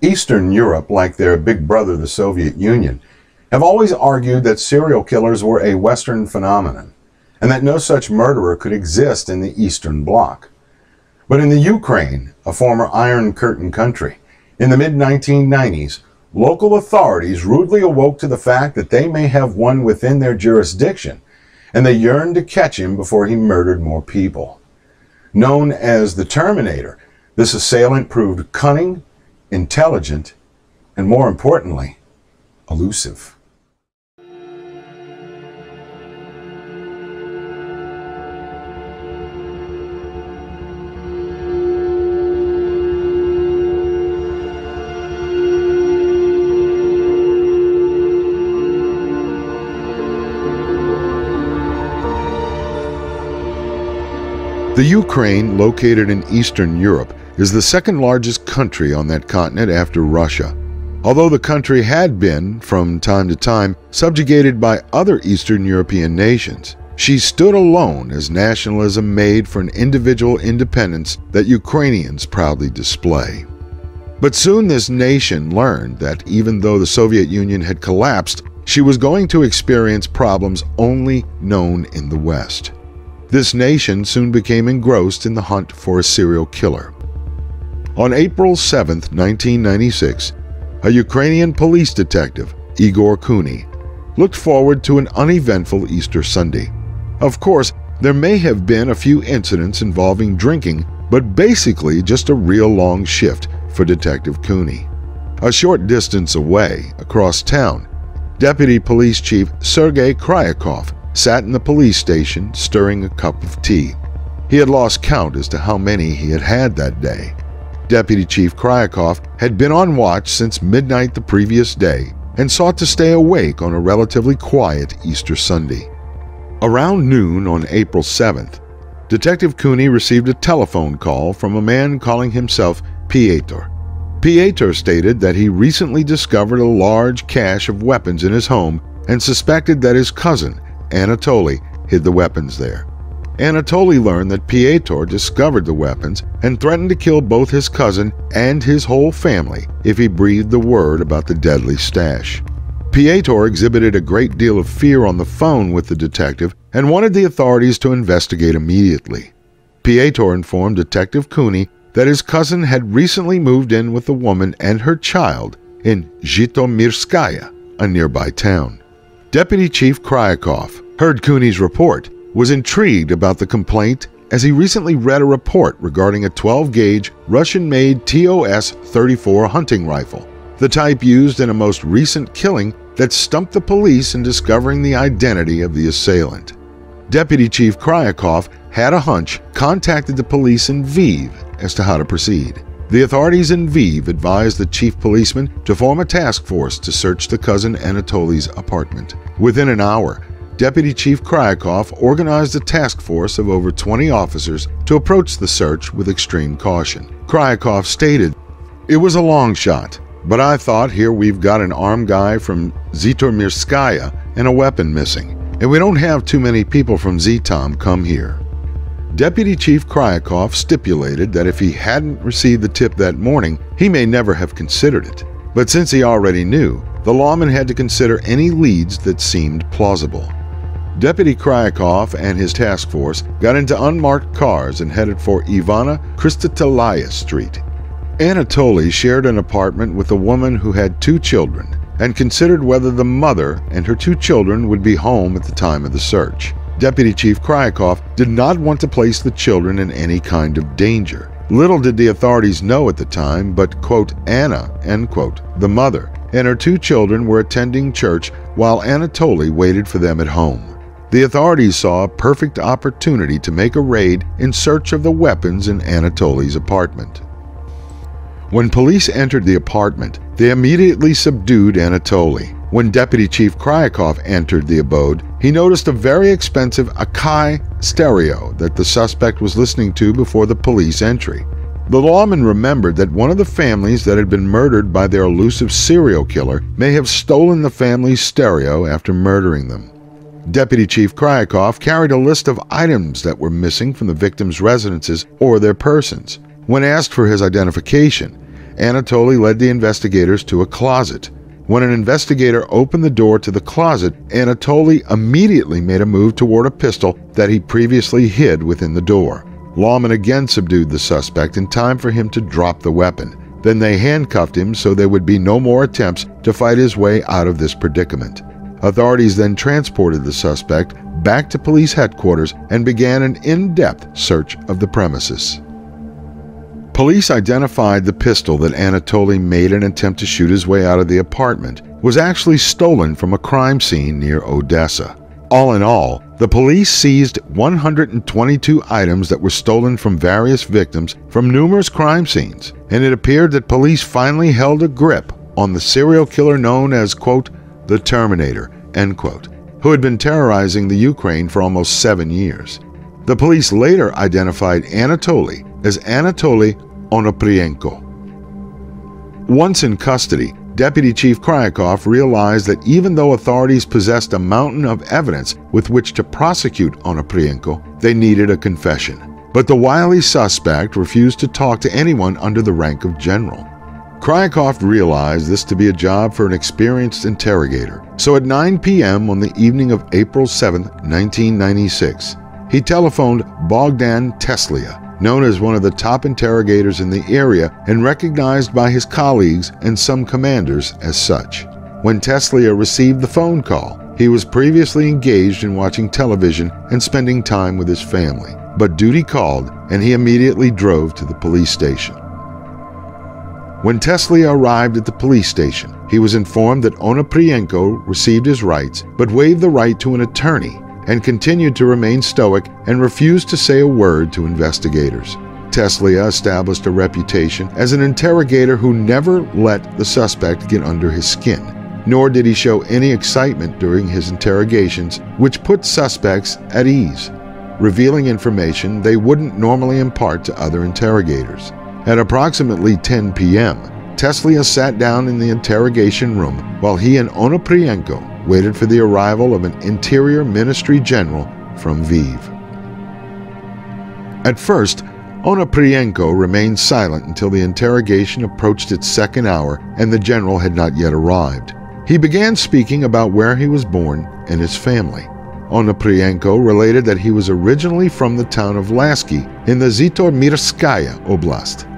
Eastern Europe, like their big brother, the Soviet Union, have always argued that serial killers were a Western phenomenon, and that no such murderer could exist in the Eastern Bloc. But in the Ukraine, a former Iron Curtain country, in the mid-1990s, local authorities rudely awoke to the fact that they may have one within their jurisdiction, and they yearned to catch him before he murdered more people. Known as the Terminator, this assailant proved cunning, intelligent, and more importantly, elusive. The Ukraine, located in Eastern Europe, is the second largest country on that continent after Russia. Although the country had been, from time to time, subjugated by other Eastern European nations, she stood alone as nationalism made for an individual independence that Ukrainians proudly display. But soon this nation learned that even though the Soviet Union had collapsed, she was going to experience problems only known in the West. This nation soon became engrossed in the hunt for a serial killer. On April 7, 1996, a Ukrainian police detective, Igor Kuni, looked forward to an uneventful Easter Sunday. Of course, there may have been a few incidents involving drinking, but basically just a real long shift for Detective Kuni. A short distance away, across town, Deputy Police Chief Sergei Kryakov sat in the police station stirring a cup of tea. He had lost count as to how many he had had that day. Deputy Chief Kryakov had been on watch since midnight the previous day and sought to stay awake on a relatively quiet Easter Sunday. Around noon on April 7th, Detective Kuni received a telephone call from a man calling himself Piotr. Piotr stated that he recently discovered a large cache of weapons in his home and suspected that his cousin, Anatoly, hid the weapons there. Anatoly learned that Piotr discovered the weapons and threatened to kill both his cousin and his whole family if he breathed the word about the deadly stash. Piotr exhibited a great deal of fear on the phone with the detective and wanted the authorities to investigate immediately. Piotr informed Detective Kuni that his cousin had recently moved in with a woman and her child in Zhytomyrskaya, a nearby town. Deputy Chief Kryakov heard Kuni's report, was intrigued about the complaint as he recently read a report regarding a 12-gauge Russian-made TOS-34 hunting rifle, the type used in a most recent killing that stumped the police in discovering the identity of the assailant. Deputy Chief Kryakov had a hunch, contacted the police in Lviv as to how to proceed. The authorities in Lviv advised the chief policeman to form a task force to search the cousin Anatoly's apartment. Within an hour, Deputy Chief Kryakov organized a task force of over 20 officers to approach the search with extreme caution. Kryakov stated, "It was a long shot, but I thought here we've got an armed guy from Zhytomyrskaya and a weapon missing, and we don't have too many people from Zhytom come here." Deputy Chief Kryakov stipulated that if he hadn't received the tip that morning, he may never have considered it. But since he already knew, the lawman had to consider any leads that seemed plausible. Deputy Kryakov and his task force got into unmarked cars and headed for Ivana Kristotelaya Street. Anatoly shared an apartment with a woman who had 2 children and considered whether the mother and her 2 children would be home at the time of the search. Deputy Chief Kryakov did not want to place the children in any kind of danger. Little did the authorities know at the time, but, quote, Anna, end quote, the mother, and her 2 children were attending church while Anatoly waited for them at home. The authorities saw a perfect opportunity to make a raid in search of the weapons in Anatoly's apartment. When police entered the apartment, they immediately subdued Anatoly. When Deputy Chief Kryakov entered the abode, he noticed a very expensive Akai stereo that the suspect was listening to before the police entry. The lawman remembered that one of the families that had been murdered by their elusive serial killer may have stolen the family's stereo after murdering them. Deputy Chief Kryakov carried a list of items that were missing from the victims' residences or their persons. When asked for his identification, Anatoly led the investigators to a closet. When an investigator opened the door to the closet, Anatoly immediately made a move toward a pistol that he previously hid within the door. Lawmen again subdued the suspect in time for him to drop the weapon. Then they handcuffed him so there would be no more attempts to fight his way out of this predicament. Authorities then transported the suspect back to police headquarters and began an in-depth search of the premises. Police identified the pistol that Anatoly made an attempt to shoot his way out of the apartment was actually stolen from a crime scene near Odessa. All in all, the police seized 122 items that were stolen from various victims from numerous crime scenes, and it appeared that police finally held a grip on the serial killer known as, quote, the Terminator, end quote, who had been terrorizing the Ukraine for almost 7 years. The police later identified Anatoly as Anatoly Onoprienko. Once in custody, Deputy Chief Kryakov realized that even though authorities possessed a mountain of evidence with which to prosecute Onoprienko, they needed a confession. But the wily suspect refused to talk to anyone under the rank of general. Kryakov realized this to be a job for an experienced interrogator, so at 9 p.m. on the evening of April 7, 1996, he telephoned Bogdan Teslia, known as one of the top interrogators in the area and recognized by his colleagues and some commanders as such. When Teslia received the phone call, he was previously engaged in watching television and spending time with his family, but duty called and he immediately drove to the police station. When Teslia arrived at the police station, he was informed that Onoprienko received his rights but waived the right to an attorney and continued to remain stoic and refused to say a word to investigators. Teslia established a reputation as an interrogator who never let the suspect get under his skin, nor did he show any excitement during his interrogations, which put suspects at ease, revealing information they wouldn't normally impart to other interrogators. At approximately 10 p.m., Teslia sat down in the interrogation room while he and Onoprienko waited for the arrival of an Interior Ministry General from Lviv. At first, Onoprienko remained silent until the interrogation approached its second hour and the general had not yet arrived. He began speaking about where he was born and his family. Onoprienko related that he was originally from the town of Lasky in the Zhytomyrskaya Oblast.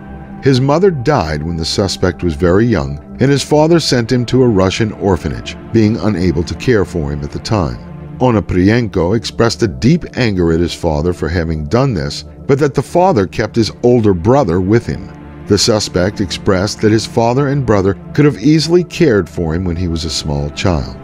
His mother died when the suspect was very young, and his father sent him to a Russian orphanage, being unable to care for him at the time. Onoprienko expressed a deep anger at his father for having done this, but that the father kept his older brother with him. The suspect expressed that his father and brother could have easily cared for him when he was a small child.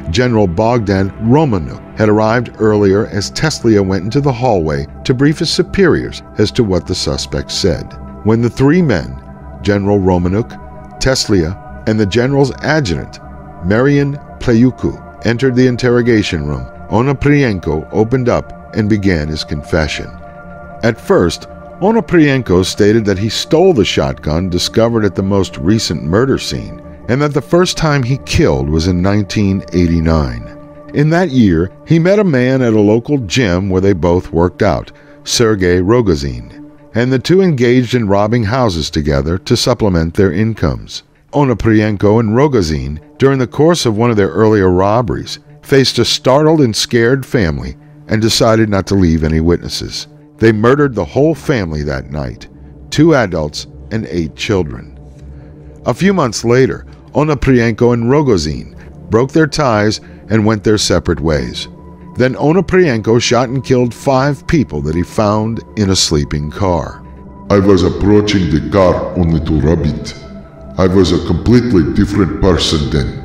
General Bogdan Romanuk had arrived earlier as Teslia went into the hallway to brief his superiors as to what the suspect said. When the three men, General Romanuk, Teslia, and the general's adjutant, Marian Playuku, entered the interrogation room, Onoprienko opened up and began his confession. At first, Onoprienko stated that he stole the shotgun discovered at the most recent murder scene, and that the first time he killed was in 1989. In that year, he met a man at a local gym where they both worked out, Sergei Rogozin, and the two engaged in robbing houses together to supplement their incomes. Onoprienko and Rogozin, during the course of one of their earlier robberies, faced a startled and scared family and decided not to leave any witnesses. They murdered the whole family that night, 2 adults and 8 children. A few months later, Onoprienko and Rogozin broke their ties and went their separate ways. Then Onoprienko shot and killed 5 people that he found in a sleeping car. I was approaching the car only to rob it. I was a completely different person then.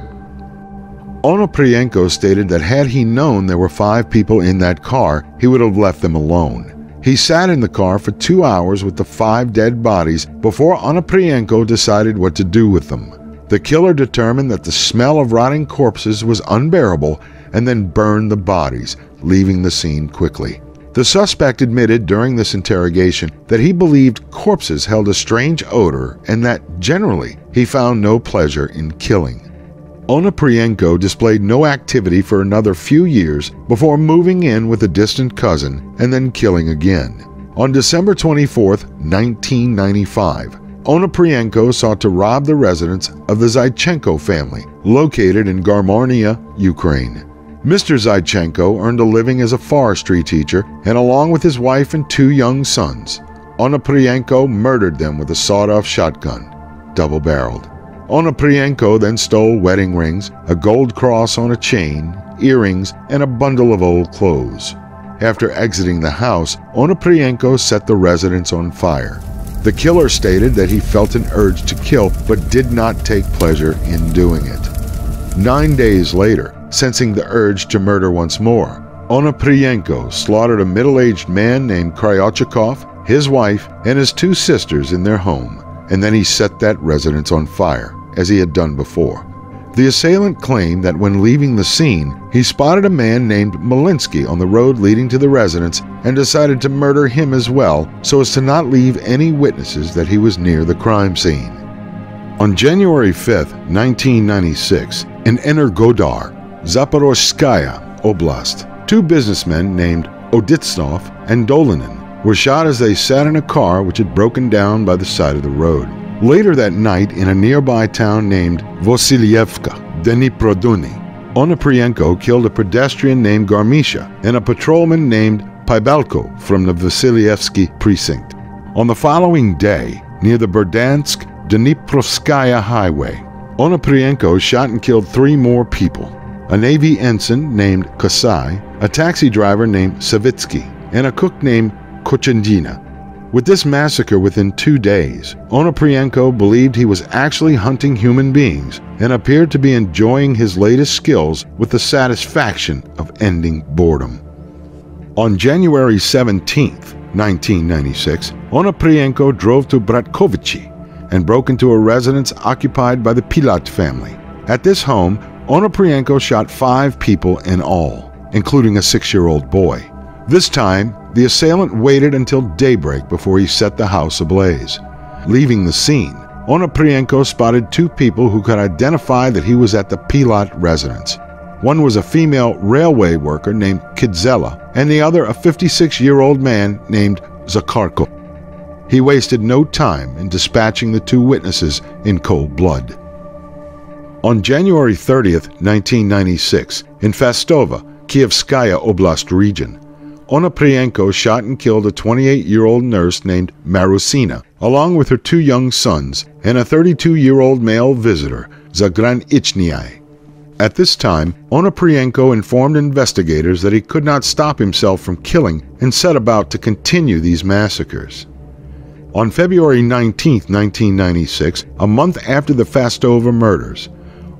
Onoprienko stated that had he known there were 5 people in that car, he would have left them alone. He sat in the car for 2 hours with the 5 dead bodies before Onoprienko decided what to do with them. The killer determined that the smell of rotting corpses was unbearable and then burned the bodies, leaving the scene quickly. The suspect admitted during this interrogation that he believed corpses held a strange odor and that, generally, he found no pleasure in killing. Onoprienko displayed no activity for another few years before moving in with a distant cousin and then killing again. On December 24, 1995, Onoprienko sought to rob the residence of the Zaichenko family, located in Garmarnia, Ukraine. Mr. Zaichenko earned a living as a forestry teacher, and along with his wife and 2 young sons, Onoprienko murdered them with a sawed-off shotgun, double-barreled. Onoprienko then stole wedding rings, a gold cross on a chain, earrings, and a bundle of old clothes. After exiting the house, Onoprienko set the residence on fire. The killer stated that he felt an urge to kill, but did not take pleasure in doing it. 9 days later, sensing the urge to murder once more, Onoprienko slaughtered a middle-aged man named Kryachikov, his wife, and his 2 sisters in their home, and then he set that residence on fire, as he had done before. The assailant claimed that when leaving the scene, he spotted a man named Malinsky on the road leading to the residence and decided to murder him as well so as to not leave any witnesses that he was near the crime scene. On January 5, 1996, in Energodar, Zaporozhskaya Oblast, 2 businessmen named Oditsnov and Dolinin were shot as they sat in a car which had broken down by the side of the road. Later that night, in a nearby town named Vasilyevka, Dniproduni, Onoprienko killed a pedestrian named Garmisha and a patrolman named Pybelko from the Vasilyevsky precinct. On the following day, near the Berdansk-Dniprovskaya highway, Onoprienko shot and killed 3 more people: a Navy ensign named Kosai, a taxi driver named Savitsky, and a cook named Kochendina. With this massacre within 2 days, Onoprienko believed he was actually hunting human beings and appeared to be enjoying his latest skills with the satisfaction of ending boredom. On January 17, 1996, Onoprienko drove to Bratkovichi and broke into a residence occupied by the Pilat family. At this home, Onoprienko shot 5 people in all, including a 6-year-old boy. This time, the assailant waited until daybreak before he set the house ablaze. Leaving the scene, Onoprienko spotted 2 people who could identify that he was at the Pilat residence. One was a female railway worker named Kidzela, and the other a 56-year-old man named Zakharko. He wasted no time in dispatching the 2 witnesses in cold blood. On January 30, 1996, in Fastova, Kievskaya Oblast region, Onoprienko shot and killed a 28-year-old nurse named Marusina, along with her 2 young sons and a 32-year-old male visitor, Zagranichniai. At this time, Onoprienko informed investigators that he could not stop himself from killing and set about to continue these massacres. On February 19, 1996, a month after the Fastova murders,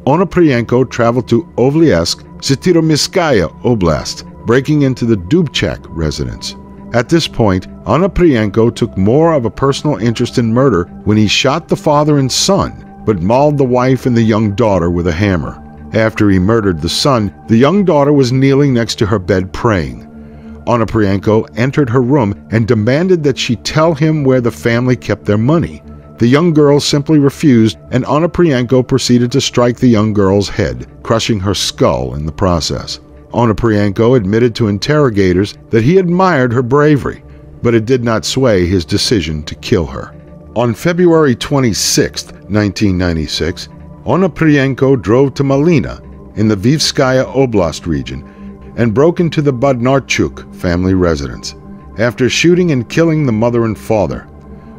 Onoprienko traveled to Ovliesk, Sitiromyskaya Oblast, breaking into the Dubchak residence. At this point, Onoprienko took more of a personal interest in murder when he shot the father and son, but mauled the wife and the young daughter with a hammer. After he murdered the son, the young daughter was kneeling next to her bed praying. Onoprienko entered her room and demanded that she tell him where the family kept their money. The young girl simply refused, and Onoprienko proceeded to strike the young girl's head, crushing her skull in the process. Onoprienko admitted to interrogators that he admired her bravery, but it did not sway his decision to kill her. On February 26, 1996, Onoprienko drove to Malina in the Vivskaya Oblast region and broke into the Bodnarchuk family residence. After shooting and killing the mother and father,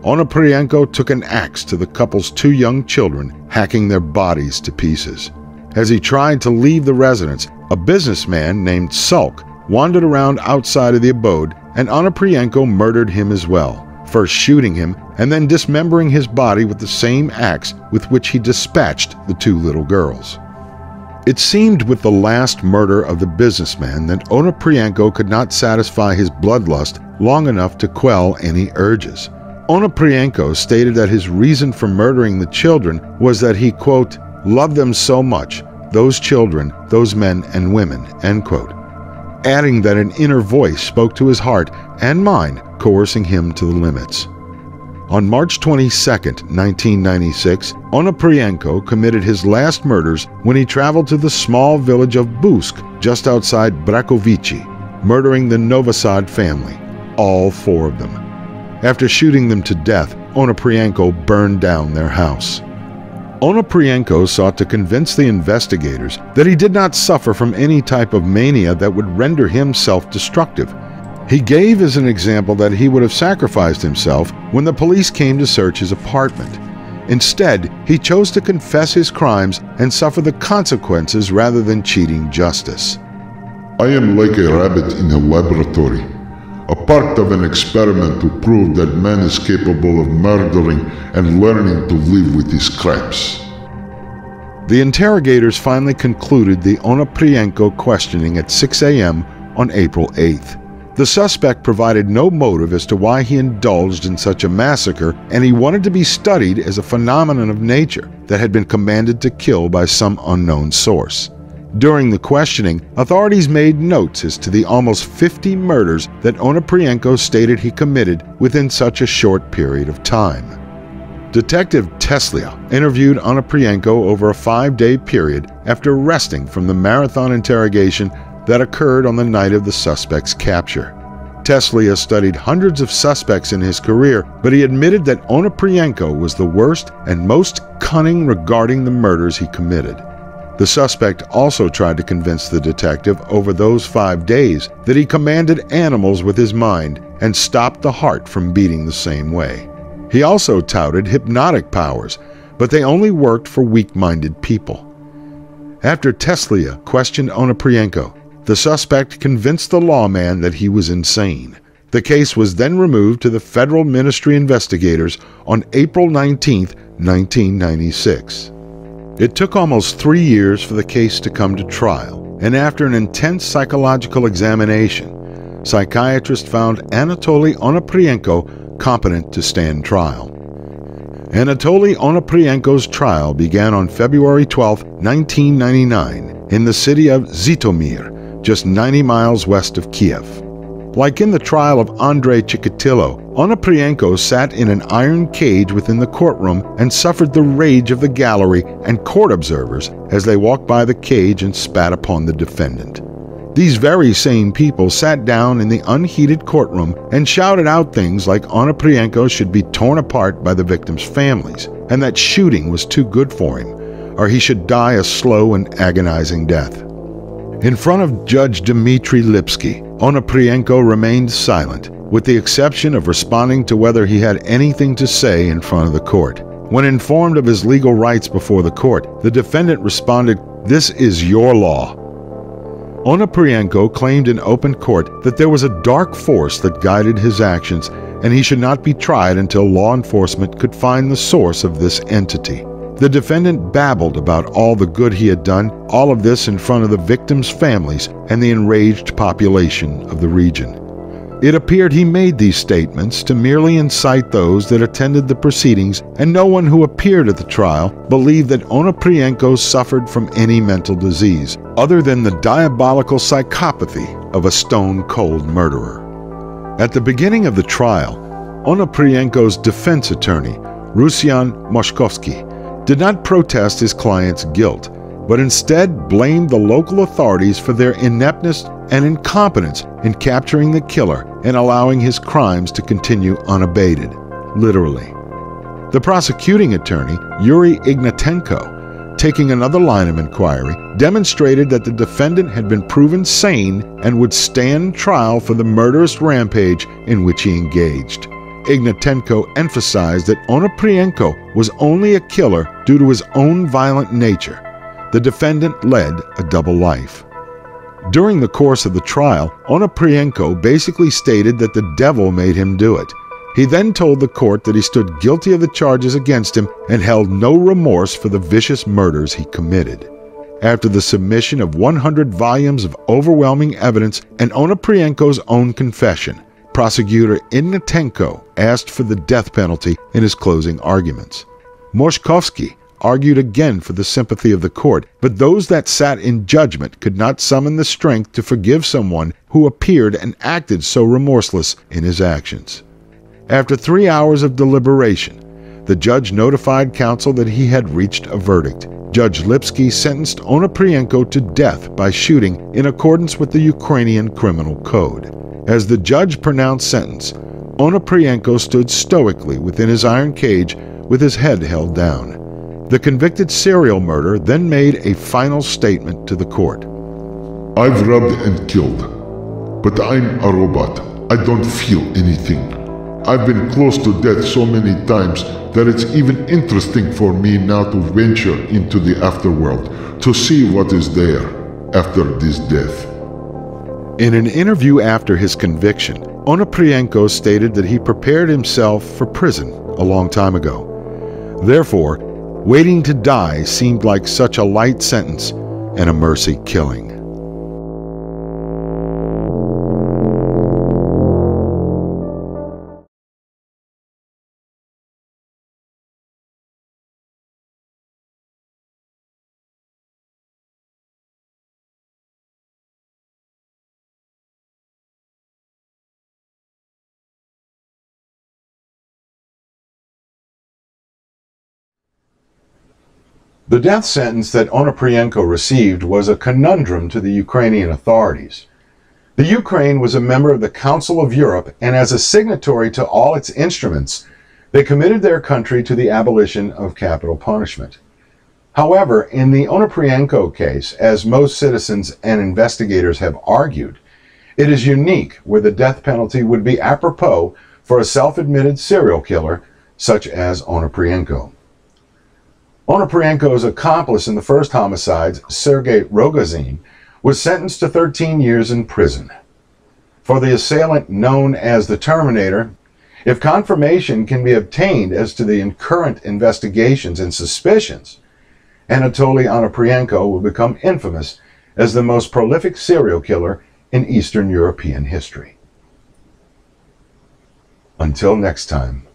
Onoprienko took an axe to the couple's 2 young children, hacking their bodies to pieces. As he tried to leave the residence, a businessman named Sulk wandered around outside of the abode, and Onoprienko murdered him as well, first shooting him and then dismembering his body with the same axe with which he dispatched the 2 little girls. It seemed with the last murder of the businessman that Onoprienko could not satisfy his bloodlust long enough to quell any urges. Onoprienko stated that his reason for murdering the children was that he, quote, loved them so much, those children, those men and women, end quote, adding that an inner voice spoke to his heart and mind, coercing him to the limits. On March 22, 1996, Onoprienko committed his last murders when he traveled to the small village of Busk, just outside Brakovici, murdering the Novosad family, all 4 of them. After shooting them to death, Onoprienko burned down their house. Onoprienko sought to convince the investigators that he did not suffer from any type of mania that would render him self-destructive. He gave as an example that he would have sacrificed himself when the police came to search his apartment. Instead, he chose to confess his crimes and suffer the consequences rather than cheating justice. I am like a rabbit in a laboratory, a part of an experiment to prove that man is capable of murdering and learning to live with his scraps. The interrogators finally concluded the Onoprienko questioning at 6 a.m. on April 8th. The suspect provided no motive as to why he indulged in such a massacre, and he wanted to be studied as a phenomenon of nature that had been commanded to kill by some unknown source. During the questioning, authorities made notes as to the almost 50 murders that Onoprienko stated he committed within such a short period of time. Detective Teslia interviewed Onoprienko over a 5-day period after resting from the marathon interrogation that occurred on the night of the suspect's capture. Teslia studied hundreds of suspects in his career, but he admitted that Onoprienko was the worst and most cunning regarding the murders he committed. The suspect also tried to convince the detective over those 5 days that he commanded animals with his mind and stopped the heart from beating the same way. He also touted hypnotic powers, but they only worked for weak-minded people. After Teslia questioned Onoprienko, the suspect convinced the lawman that he was insane. The case was then removed to the Federal Ministry investigators on April 19, 1996. It took almost 3 years for the case to come to trial, and after an intense psychological examination, psychiatrists found Anatoly Onoprienko competent to stand trial. Anatoly Onoprienko's trial began on February 12, 1999, in the city of Zhytomyr, just 90 miles west of Kiev. Like in the trial of Andrei Chikatilo, Onoprienko sat in an iron cage within the courtroom and suffered the rage of the gallery and court observers as they walked by the cage and spat upon the defendant. These very same people sat down in the unheated courtroom and shouted out things like Onoprienko should be torn apart by the victims' families, and that shooting was too good for him, or he should die a slow and agonizing death. In front of Judge Dmitry Lipsky, Onoprienko remained silent, with the exception of responding to whether he had anything to say in front of the court. When informed of his legal rights before the court, the defendant responded, "This is your law." Onoprienko claimed in open court that there was a dark force that guided his actions, and he should not be tried until law enforcement could find the source of this entity. The defendant babbled about all the good he had done, all of this in front of the victims' families and the enraged population of the region. It appeared he made these statements to merely incite those that attended the proceedings, and no one who appeared at the trial believed that Onoprienko suffered from any mental disease, other than the diabolical psychopathy of a stone-cold murderer. At the beginning of the trial, Onoprienko's defense attorney, Ruslan Moshkovsky, did not protest his client's guilt, but instead blamed the local authorities for their ineptness and incompetence in capturing the killer and allowing his crimes to continue unabated, literally. The prosecuting attorney, Yuri Ignatenko, taking another line of inquiry, demonstrated that the defendant had been proven sane and would stand trial for the murderous rampage in which he engaged. Ignatenko emphasized that Onoprienko was only a killer due to his own violent nature. The defendant led a double life. During the course of the trial, Onoprienko basically stated that the devil made him do it. He then told the court that he stood guilty of the charges against him and held no remorse for the vicious murders he committed. After the submission of 100 volumes of overwhelming evidence and Onoprienko's own confession, Prosecutor Ignatenko asked for the death penalty in his closing arguments. Moshkovsky argued again for the sympathy of the court, but those that sat in judgment could not summon the strength to forgive someone who appeared and acted so remorseless in his actions. After 3 hours of deliberation, the judge notified counsel that he had reached a verdict. Judge Lipsky sentenced Onoprienko to death by shooting in accordance with the Ukrainian Criminal Code. As the judge pronounced sentence, Onoprienko stood stoically within his iron cage with his head held down. The convicted serial murderer then made a final statement to the court. I've robbed and killed, but I'm a robot. I don't feel anything. I've been close to death so many times that it's even interesting for me now to venture into the afterworld, to see what is there after this death. In an interview after his conviction, Onoprienko stated that he prepared himself for prison a long time ago. Therefore, waiting to die seemed like such a light sentence and a mercy killing. The death sentence that Onoprienko received was a conundrum to the Ukrainian authorities. The Ukraine was a member of the Council of Europe, and as a signatory to all its instruments, they committed their country to the abolition of capital punishment. However, in the Onoprienko case, as most citizens and investigators have argued, it is unique where the death penalty would be apropos for a self-admitted serial killer such as Onoprienko. Onoprienko's accomplice in the first homicides, Sergei Rogozin, was sentenced to 13 years in prison. For the assailant known as the Terminator, if confirmation can be obtained as to the current investigations and suspicions, Anatoly Onoprienko will become infamous as the most prolific serial killer in Eastern European history. Until next time.